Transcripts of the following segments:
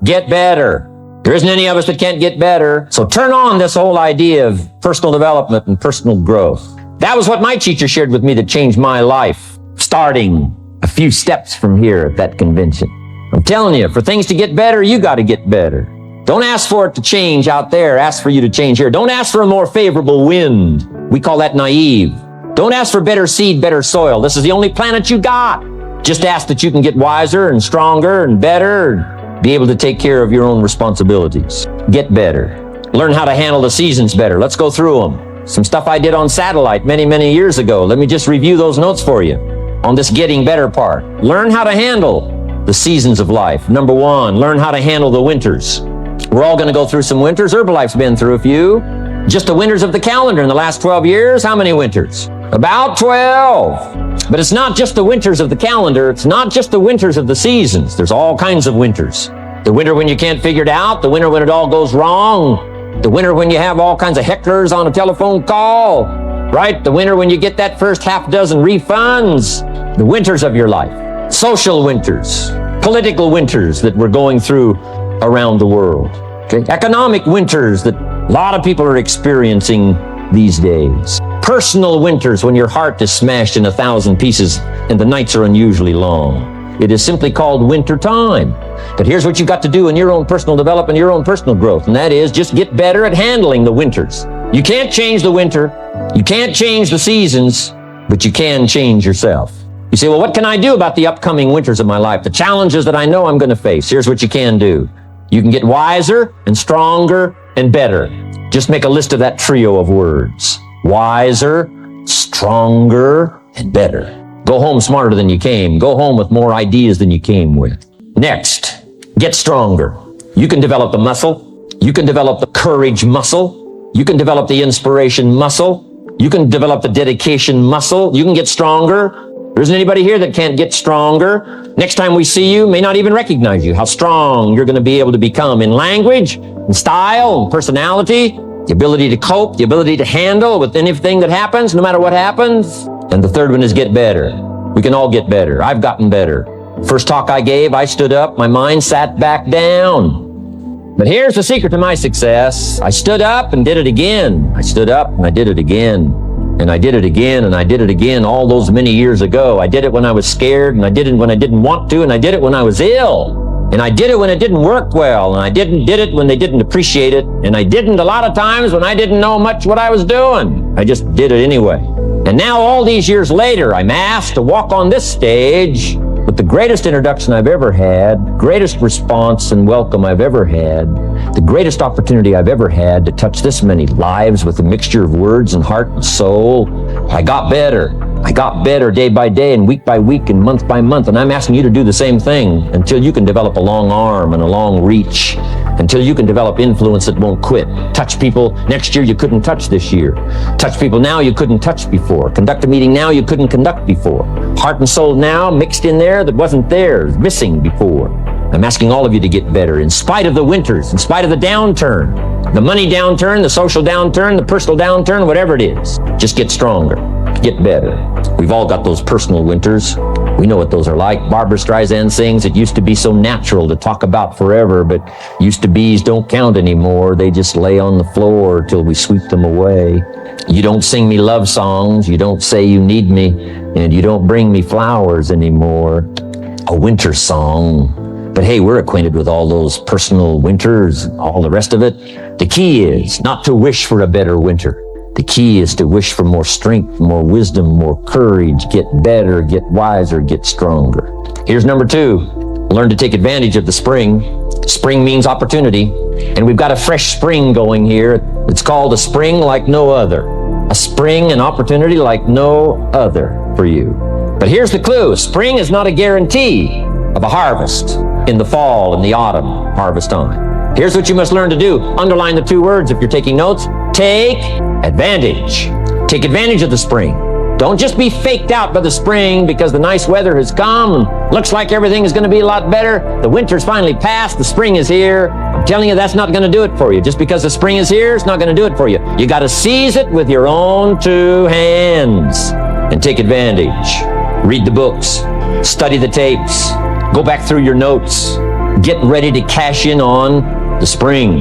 Get better. There isn't any of us that can't get better. So turn on this whole idea of personal development and personal growth. That was what my teacher shared with me that changed my life, starting a few steps from here at that convention. I'm telling you, for things to get better, you got to get better. Don't ask for it to change out there. Ask for you to change here. Don't ask for a more favorable wind. We call that naive. Don't ask for better seed, better soil. This is the only planet you got. Just ask that you can get wiser and stronger and better, be able to take care of your own responsibilities. Get better. Learn how to handle the seasons better. Let's go through them. Some stuff I did on satellite many, many years ago. Let me just review those notes for you on this getting better part. Learn how to handle the seasons of life. Number one, learn how to handle the winters. We're all going to go through some winters. Herbalife's been through a few. Just the winters of the calendar in the last 12 years. How many winters? About 12. But it's not just the winters of the calendar. It's not just the winters of the seasons. There's all kinds of winters. The winter when you can't figure it out. The winter when it all goes wrong. The winter when you have all kinds of hecklers on a telephone call. Right? The winter when you get that first half dozen refunds. The winters of your life. Social winters. Political winters that we're going through around the world. Okay? Economic winters that a lot of people are experiencing these days. Personal winters when your heart is smashed in 1,000 pieces and the nights are unusually long. It is simply called winter time. But here's what you've got to do in your own personal development, your own personal growth, and that is just get better at handling the winters. You can't change the winter. You can't change the seasons, but you can change yourself. You say, well, what can I do about the upcoming winters of my life? The challenges that I know I'm going to face. Here's what you can do. You can get wiser and stronger and better. Just make a list of that trio of words. Wiser, stronger, and better. Go home smarter than you came. Go home with more ideas than you came with. Next, get stronger. You can develop the muscle. You can develop the courage muscle. You can develop the inspiration muscle. You can develop the dedication muscle. You can get stronger. There isn't anybody here that can't get stronger. Next time we see you, may not even recognize you, how strong you're going to be able to become in language, in style, in personality, the ability to cope, the ability to handle with anything that happens, no matter what happens. And the third one is get better. We can all get better. I've gotten better. First talk I gave, I stood up, my mind sat back down. But here's the secret to my success. I stood up and did it again. I stood up and I did it again. And I did it again, and I did it again all those many years ago. I did it when I was scared, and I did it when I didn't want to, and I did it when I was ill. And I did it when it didn't work well, and I did it when they didn't appreciate it, and I didn't a lot of times when I didn't know much what I was doing. I just did it anyway. And now all these years later, I'm asked to walk on this stage with the greatest introduction I've ever had, greatest response and welcome I've ever had, the greatest opportunity I've ever had to touch this many lives with a mixture of words and heart and soul. I got better. I got better day by day and week by week and month by month, and I'm asking you to do the same thing until you can develop a long arm and a long reach, until you can develop influence that won't quit. Touch people next year you couldn't touch this year. Touch people now you couldn't touch before. Conduct a meeting now you couldn't conduct before. Heart and soul now mixed in there that wasn't there, missing before. I'm asking all of you to get better in spite of the winters, in spite of the downturn, the money downturn, the social downturn, the personal downturn, whatever it is. Just get stronger, get better. We've all got those personal winters. We know what those are like. Barbara Streisand sings, it used to be so natural to talk about forever, but used to be's don't count anymore. They just lay on the floor till we sweep them away. You don't sing me love songs. You don't say you need me, and you don't bring me flowers anymore. A winter song. But hey, we're acquainted with all those personal winters, all the rest of it. The key is not to wish for a better winter. The key is to wish for more strength, more wisdom, more courage, get better, get wiser, get stronger. Here's number 2. Learn to take advantage of the spring. Spring means opportunity, and we've got a fresh spring going here. It's called a spring like no other. A spring and opportunity like no other for you. But here's the clue. Spring is not a guarantee of a harvest in the fall and the autumn harvest time. Here's what you must learn to do. Underline the 2 words if you're taking notes. Take advantage. Take advantage of the spring. Don't just be faked out by the spring because the nice weather has come and looks like everything is going to be a lot better. The winter's finally passed. The spring is here. I'm telling you, that's not going to do it for you. Just because the spring is here, it's not going to do it for you. You got to seize it with your own 2 hands and take advantage. Read the books. Study the tapes. Go back through your notes. Get ready to cash in on the spring.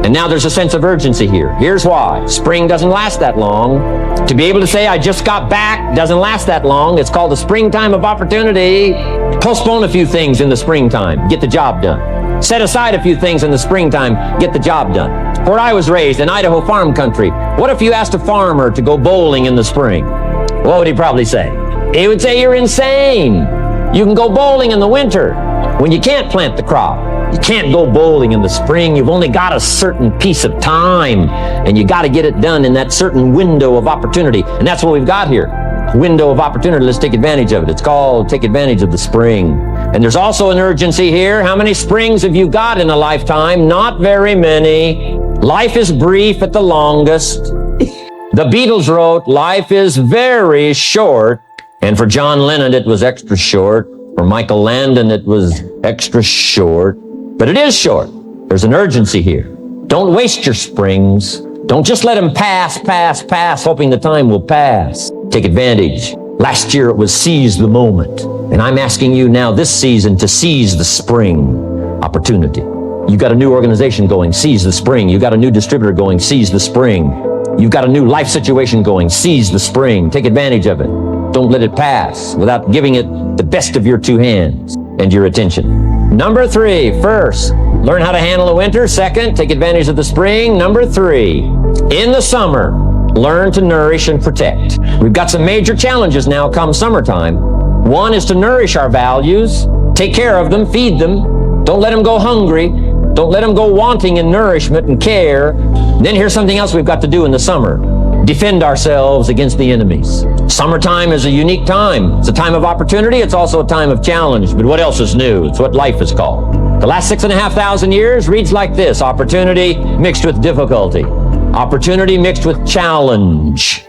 And now there's a sense of urgency here. Here's why. Spring doesn't last that long. To be able to say, I just got back, doesn't last that long. It's called the springtime of opportunity. Postpone a few things in the springtime. Get the job done. Set aside a few things in the springtime. Get the job done. Where I was raised, in Idaho farm country, what if you asked a farmer to go bowling in the spring? What would he probably say? He would say, you're insane. You can go bowling in the winter when you can't plant the crop. You can't go bowling in the spring. You've only got a certain piece of time, and you got to get it done in that certain window of opportunity. And that's what we've got here. Window of opportunity. Let's take advantage of it. It's called take advantage of the spring. And there's also an urgency here. How many springs have you got in a lifetime? Not very many. Life is brief at the longest. The Beatles wrote, life is very short. And for John Lennon, it was extra short. For Michael Landon, it was extra short. But it is short. There's an urgency here. Don't waste your springs. Don't just let them pass, hoping the time will pass. Take advantage. Last year it was seize the moment. And I'm asking you now this season to seize the spring opportunity. You got a new organization going, seize the spring. You got a new distributor going, seize the spring. You've got a new life situation going, seize the spring. Take advantage of it. Don't let it pass without giving it the best of your two hands and your attention. Number 3, first, learn how to handle the winter. Second, take advantage of the spring. Number 3, in the summer, learn to nourish and protect. We've got some major challenges now come summertime. One is to nourish our values, take care of them, feed them. Don't let them go hungry. Don't let them go wanting in nourishment and care. Then here's something else we've got to do in the summer. Defend ourselves against the enemies. Summertime is a unique time. It's a time of opportunity. It's also a time of challenge. But what else is new? It's what life is called. The last 6,500 years reads like this. Opportunity mixed with difficulty. Opportunity mixed with challenge.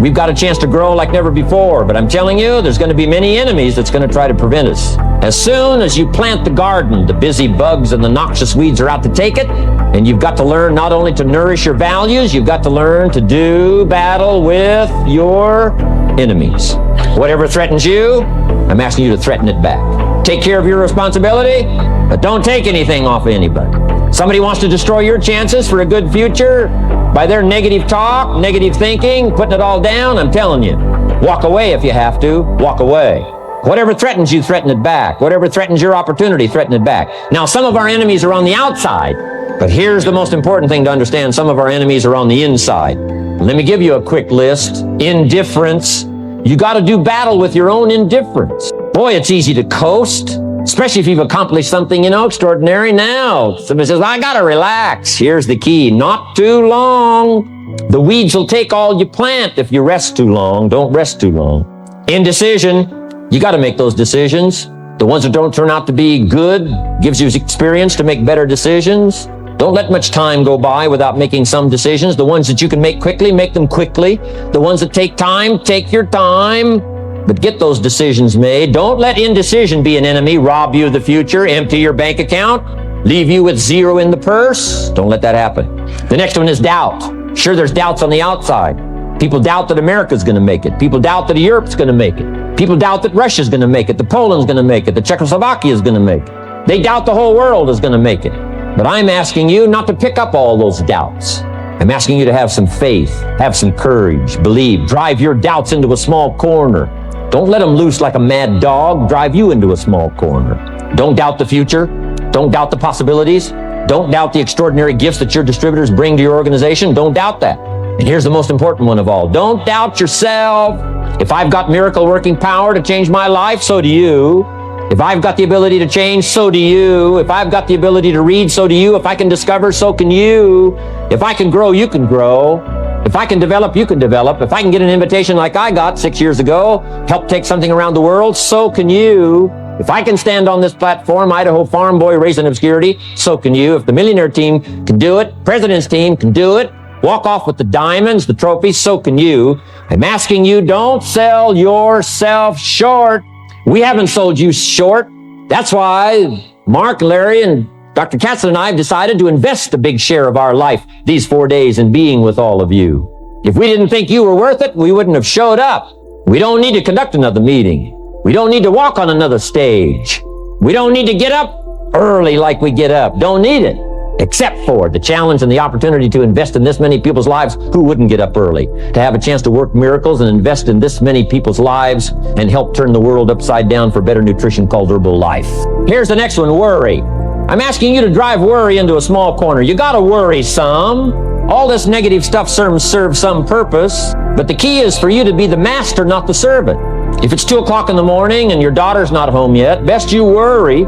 We've got a chance to grow like never before, but I'm telling you, there's going to be many enemies that's going to try to prevent us. As soon as you plant the garden, the busy bugs and the noxious weeds are out to take it, and you've got to learn not only to nourish your values, you've got to learn to do battle with your enemies. Whatever threatens you, I'm asking you to threaten it back. Take care of your responsibility, but don't take anything off of anybody. Somebody wants to destroy your chances for a good future by their negative talk, negative thinking, putting it all down. I'm telling you, walk away if you have to. Walk away. Whatever threatens you, threaten it back. Whatever threatens your opportunity, threaten it back. Now, some of our enemies are on the outside, but here's the most important thing to understand. Some of our enemies are on the inside. Let me give you a quick list. Indifference. You got to do battle with your own indifference. Boy, it's easy to coast, especially if you've accomplished something, extraordinary. Now, somebody says, I got to relax. Here's the key. Not too long. The weeds will take all you plant if you rest too long. Don't rest too long. Indecision. You got to make those decisions. The ones that don't turn out to be good gives you experience to make better decisions. Don't let much time go by without making some decisions. The ones that you can make quickly, make them quickly. The ones that take time, take your time. But get those decisions made. Don't let indecision be an enemy, rob you of the future, empty your bank account, leave you with zero in the purse. Don't let that happen. The next one is doubt. Sure, there's doubts on the outside. People doubt that America's going to make it. People doubt that Europe's going to make it. People doubt that Russia's going to make it, that Poland's going to make it, that Czechoslovakia is going to make it. They doubt the whole world is going to make it. But I'm asking you not to pick up all those doubts. I'm asking you to have some faith, have some courage, believe, drive your doubts into a small corner. Don't let them loose like a mad dog, drive you into a small corner. Don't doubt the future. Don't doubt the possibilities. Don't doubt the extraordinary gifts that your distributors bring to your organization. Don't doubt that. And here's the most important one of all. Don't doubt yourself. If I've got miracle working power to change my life, so do you. If I've got the ability to change, so do you. If I've got the ability to read, so do you. If I can discover, so can you. If I can grow, you can grow. If I can develop, you can develop. If I can get an invitation like I got 6 years ago, help take something around the world, so can you. If I can stand on this platform, Idaho farm boy raised in obscurity, so can you. If the millionaire team can do it, president's team can do it, walk off with the diamonds, the trophies, so can you. I'm asking you, don't sell yourself short. We haven't sold you short. That's why Mark, Larry, and Dr. Katzen and I have decided to invest a big share of our life these 4 days in being with all of you. If we didn't think you were worth it, we wouldn't have showed up. We don't need to conduct another meeting. We don't need to walk on another stage. We don't need to get up early like we get up. Don't need it. Except for the challenge and the opportunity to invest in this many people's lives who wouldn't get up early, to have a chance to work miracles and invest in this many people's lives and help turn the world upside down for better nutrition called Herbalife. Here's the next one, worry. I'm asking you to drive worry into a small corner. You gotta worry some. All this negative stuff serves some purpose, but the key is for you to be the master, not the servant. If it's 2 o'clock in the morning and your daughter's not home yet, best you worry.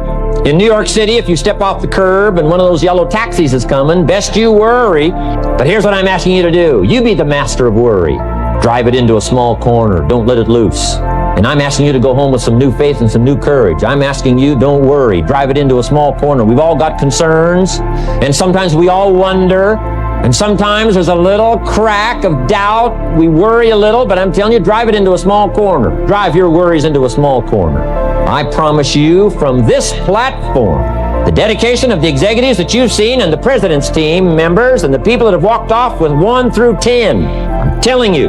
In New York City, if you step off the curb and one of those yellow taxis is coming, best you worry. But here's what I'm asking you to do. You be the master of worry. Drive it into a small corner. Don't let it loose. And I'm asking you to go home with some new faith and some new courage. I'm asking you, don't worry. Drive it into a small corner. We've all got concerns, and sometimes we all wonder, and sometimes there's a little crack of doubt. We worry a little, but I'm telling you, drive it into a small corner. Drive your worries into a small corner. I promise you from this platform, the dedication of the executives that you've seen and the president's team members and the people that have walked off with 1 through 10, I'm telling you,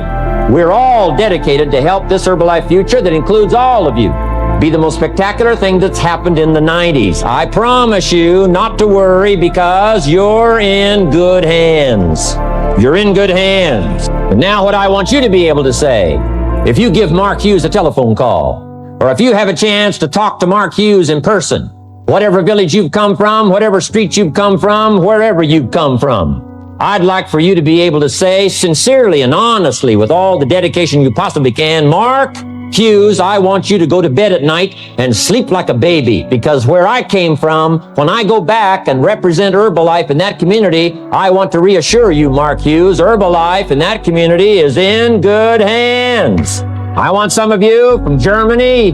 we're all dedicated to help this Herbalife future that includes all of you be the most spectacular thing that's happened in the 90s. I promise you not to worry because you're in good hands. You're in good hands. But now what I want you to be able to say, if you give Mark Hughes a telephone call, or if you have a chance to talk to Mark Hughes in person, whatever village you've come from, whatever street you've come from, wherever you've come from, I'd like for you to be able to say sincerely and honestly with all the dedication you possibly can, Mark Hughes, I want you to go to bed at night and sleep like a baby, because where I came from, when I go back and represent Herbalife in that community, I want to reassure you, Mark Hughes, Herbalife in that community is in good hands. I want some of you from Germany,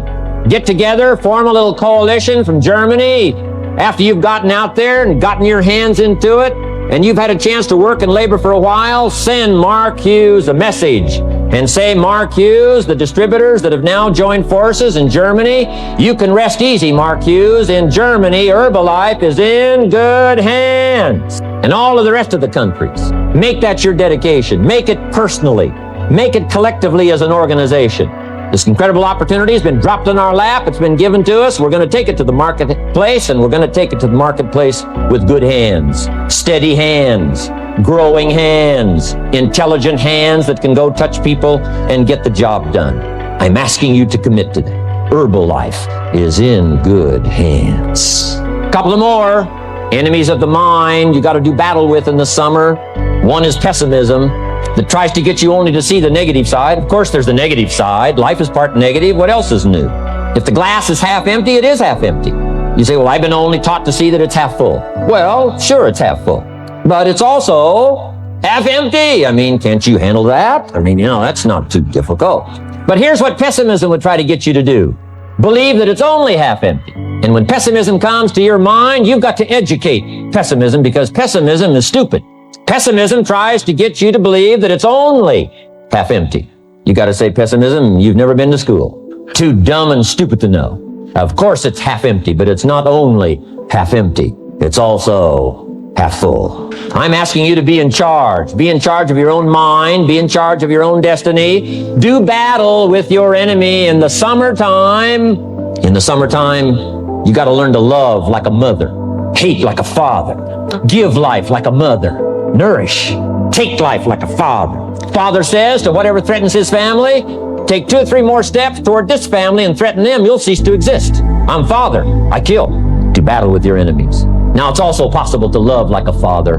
get together, form a little coalition from Germany. After you've gotten out there and gotten your hands into it, and you've had a chance to work and labor for a while, send Mark Hughes a message and say, Mark Hughes, the distributors that have now joined forces in Germany, you can rest easy, Mark Hughes. In Germany, Herbalife is in good hands. And all of the rest of the countries, make that your dedication. Make it personally. Make it collectively as an organization. This incredible opportunity has been dropped in our lap. It's been given to us. We're going to take it to the marketplace, and we're going to take it to the marketplace with good hands, steady hands, growing hands, intelligent hands that can go touch people and get the job done. I'm asking you to commit to that. Herbalife is in good hands. A couple of more enemies of the mind you got to do battle with in the summer. One is pessimism, that tries to get you only to see the negative side. Of course, there's the negative side. Life is part negative. What else is new? If the glass is half empty, it is half empty. You say, well, I've been only taught to see that it's half full. Well, sure, it's half full, but it's also half empty. I mean, can't you handle that? I mean, that's not too difficult. But here's what pessimism would try to get you to do. Believe that it's only half empty. And when pessimism comes to your mind, you've got to educate pessimism, because pessimism is stupid. Pessimism tries to get you to believe that it's only half empty. You got to say, pessimism, you've never been to school. Too dumb and stupid to know. Of course it's half empty, but it's not only half empty. It's also half full. I'm asking you to be in charge. Be in charge of your own mind. Be in charge of your own destiny. Do battle with your enemy in the summertime. In the summertime, you got to learn to love like a mother, hate like a father, give life like a mother, nourish, take life like a father. Father says to whatever threatens his family, take 2 or 3 more steps toward this family and threaten them, you'll cease to exist. I'm father, I kill. To battle with your enemies. Now, it's also possible to love like a father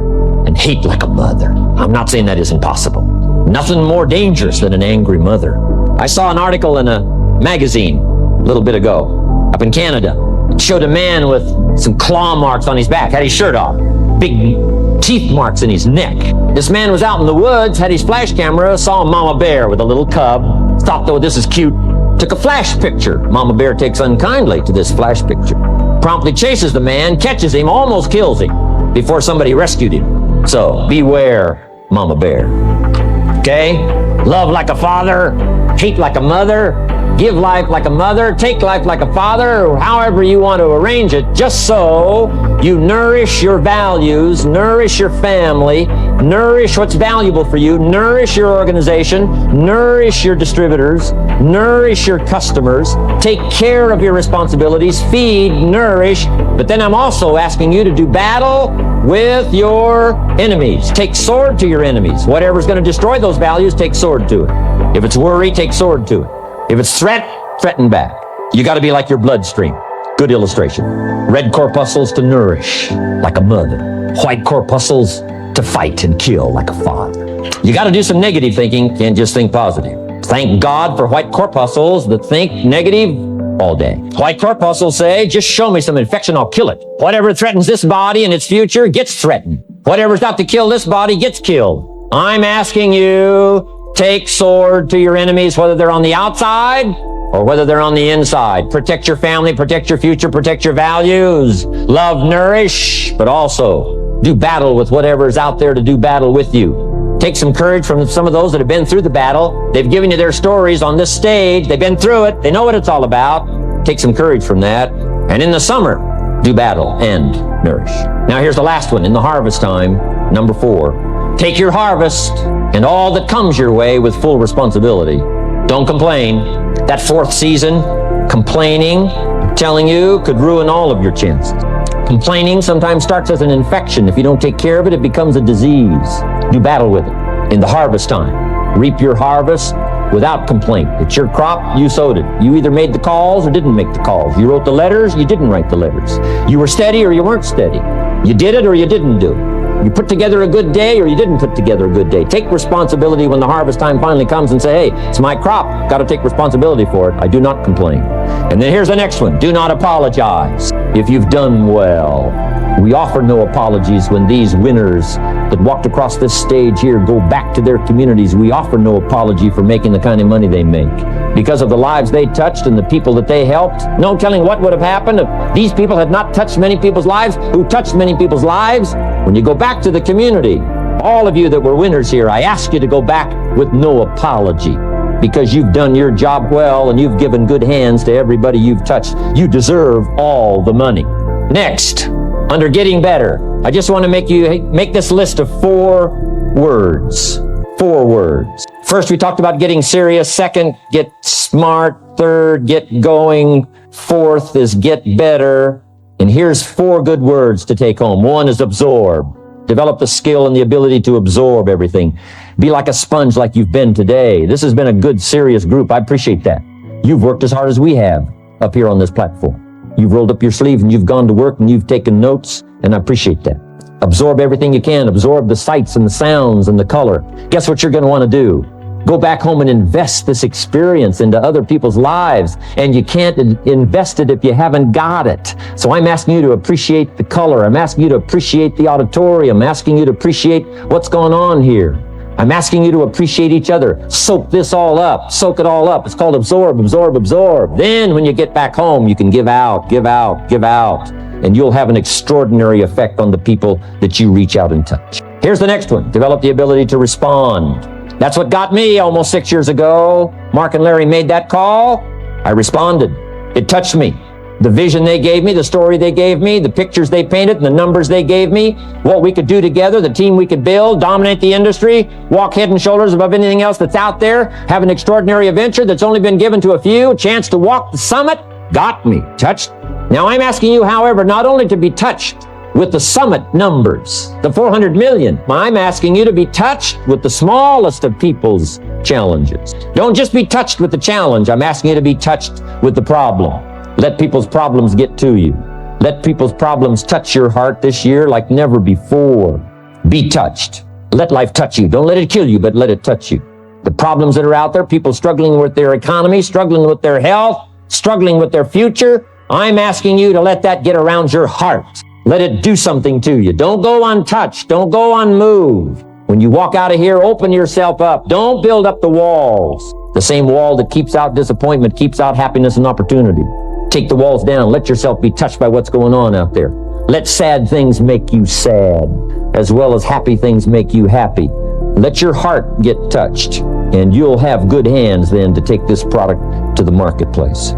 and hate like a mother. I'm not saying that isn't possible. Nothing more dangerous than an angry mother. I saw an article in a magazine a little bit ago up in Canada. It showed a man with some claw marks on his back, had his shirt off, big teeth marks in his neck. This man was out in the woods, had his flash camera, saw a mama bear with a little cub, thought, though, this is cute, took a flash picture. Mama bear takes unkindly to this flash picture, promptly chases the man, catches him, almost kills him before somebody rescued him. So beware, mama bear. Okay? Love like a father, hate like a mother, give life like a mother, take life like a father, or however you want to arrange it, just so You nourish your values, nourish your family, nourish what's valuable for you, nourish your organization, nourish your distributors, nourish your customers, take care of your responsibilities, feed, nourish. But then I'm also asking you to do battle with your enemies. Take sword to your enemies. Whatever's going to destroy those values, take sword to it. If it's worry, take sword to it. If it's threat, threaten back. You got to be like your bloodstream. Good illustration. Red corpuscles to nourish, like a mother. White corpuscles to fight and kill, like a father. You got to do some negative thinking, can't just think positive. Thank God for white corpuscles that think negative all day. White corpuscles say, just show me some infection, I'll kill it. Whatever threatens this body and its future gets threatened. Whatever's out to kill this body gets killed. I'm asking you, take sword to your enemies, whether they're on the outside or whether they're on the inside. Protect your family, protect your future, protect your values. Love, nourish, but also do battle with whatever's out there to do battle with you. Take some courage from some of those that have been through the battle. They've given you their stories on this stage. They've been through it. They know what it's all about. Take some courage from that. And in the summer, do battle and nourish. Now here's the last one in the harvest time, number 4. Take your harvest and all that comes your way with full responsibility. Don't complain. That 4th season, complaining, I'm telling you, could ruin all of your chances. Complaining sometimes starts as an infection. If you don't take care of it, it becomes a disease. Do battle with it. In the harvest time, reap your harvest without complaint. It's your crop, you sowed it. You either made the calls or didn't make the calls. You wrote the letters, you didn't write the letters. You were steady or you weren't steady. You did it or you didn't do it. You put together a good day or you didn't put together a good day. Take responsibility when the harvest time finally comes and say, hey, it's my crop. Got to take responsibility for it. I do not complain. And then here's the next one. Do not apologize if you've done well. We offer no apologies when these winners that walked across this stage here go back to their communities. We offer no apology for making the kind of money they make. Because of the lives they touched and the people that they helped, no telling what would have happened if these people had not touched many people's lives, who touched many people's lives. When you go back to the community, all of you that were winners here, I ask you to go back with no apology because you've done your job well and you've given good hands to everybody you've touched. You deserve all the money. Next, under getting better, I just want to make this list of 4 words. 4 words. First, we talked about getting serious. Second, get smart. Third, get going. Fourth is get better. And here's 4 good words to take home. 1 is absorb. Develop the skill and the ability to absorb everything. Be like a sponge like you've been today. This has been a good, serious group. I appreciate that. You've worked as hard as we have up here on this platform. You've rolled up your sleeve and you've gone to work and you've taken notes, and I appreciate that. Absorb everything you can. Absorb the sights and the sounds and the color. Guess what you're going to want to do? Go back home and invest this experience into other people's lives. And you can't invest it if you haven't got it. So I'm asking you to appreciate the color. I'm asking you to appreciate the auditorium. I'm asking you to appreciate what's going on here. I'm asking you to appreciate each other. Soak this all up. Soak it all up. It's called absorb, absorb, absorb. Then when you get back home, you can give out, give out, give out. And you'll have an extraordinary effect on the people that you reach out and touch. Here's the next one. Develop the ability to respond. That's what got me almost 6 years ago. Mark and Larry made that call. I responded. It touched me. The vision they gave me, the story they gave me, the pictures they painted, and the numbers they gave me, what we could do together, the team we could build, dominate the industry, walk head and shoulders above anything else that's out there, have an extraordinary adventure that's only been given to a few, a chance to walk the summit, got me, touched. Now I'm asking you, however, not only to be touched with the summit numbers, the 400 million, I'm asking you to be touched with the smallest of people's challenges. Don't just be touched with the challenge. I'm asking you to be touched with the problem. Let people's problems get to you. Let people's problems touch your heart this year like never before. Be touched. Let life touch you. Don't let it kill you, but let it touch you. The problems that are out there, people struggling with their economy, struggling with their health, struggling with their future, I'm asking you to let that get around your heart. Let it do something to you. Don't go untouched. Don't go unmoved. When you walk out of here, open yourself up. Don't build up the walls. The same wall that keeps out disappointment keeps out happiness and opportunity. Take the walls down. Let yourself be touched by what's going on out there. Let sad things make you sad, as well as happy things make you happy. Let your heart get touched, and you'll have good hands then to take this product to the marketplace.